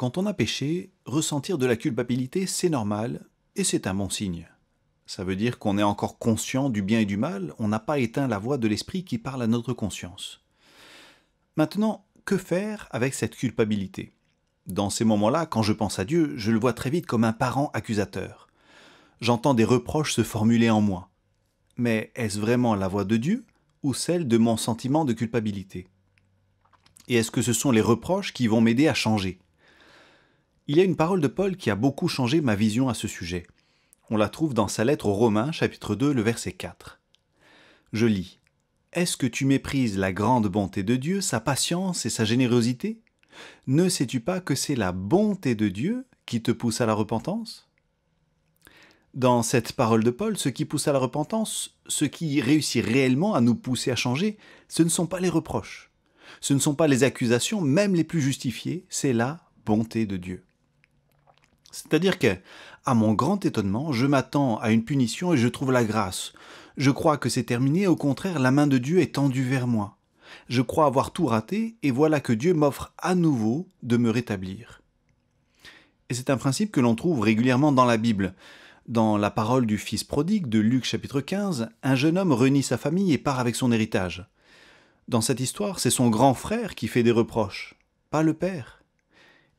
Quand on a péché, ressentir de la culpabilité, c'est normal et c'est un bon signe. Ça veut dire qu'on est encore conscient du bien et du mal, on n'a pas éteint la voix de l'esprit qui parle à notre conscience. Maintenant, que faire avec cette culpabilité ? Dans ces moments-là, quand je pense à Dieu, je le vois très vite comme un parent accusateur. J'entends des reproches se formuler en moi. Mais est-ce vraiment la voix de Dieu ou celle de mon sentiment de culpabilité ? Et est-ce que ce sont les reproches qui vont m'aider à changer ? Il y a une parole de Paul qui a beaucoup changé ma vision à ce sujet. On la trouve dans sa lettre aux Romains, chapitre 2, le verset 4. Je lis. « Est-ce que tu méprises la grande bonté de Dieu, sa patience et sa générosité ? Ne sais-tu pas que c'est la bonté de Dieu qui te pousse à la repentance ?» Dans cette parole de Paul, ce qui pousse à la repentance, ce qui réussit réellement à nous pousser à changer, ce ne sont pas les reproches. Ce ne sont pas les accusations, même les plus justifiées, c'est la bonté de Dieu. C'est-à-dire que, à mon grand étonnement, je m'attends à une punition et je trouve la grâce. Je crois que c'est terminé, au contraire, la main de Dieu est tendue vers moi. Je crois avoir tout raté et voilà que Dieu m'offre à nouveau de me rétablir. Et c'est un principe que l'on trouve régulièrement dans la Bible. Dans la parole du fils prodigue de Luc chapitre 15, un jeune homme réunit sa famille et part avec son héritage. Dans cette histoire, c'est son grand frère qui fait des reproches, pas le père.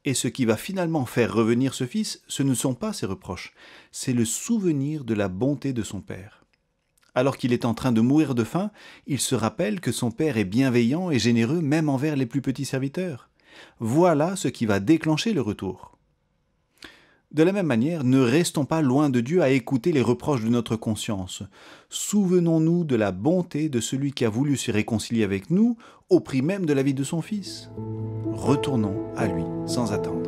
Et ce qui va finalement faire revenir ce fils, ce ne sont pas ses reproches, c'est le souvenir de la bonté de son père. Alors qu'il est en train de mourir de faim, il se rappelle que son père est bienveillant et généreux même envers les plus petits serviteurs. Voilà ce qui va déclencher le retour. De la même manière, ne restons pas loin de Dieu à écouter les reproches de notre conscience. Souvenons-nous de la bonté de celui qui a voulu se réconcilier avec nous au prix même de la vie de son Fils. Retournons à lui sans attendre.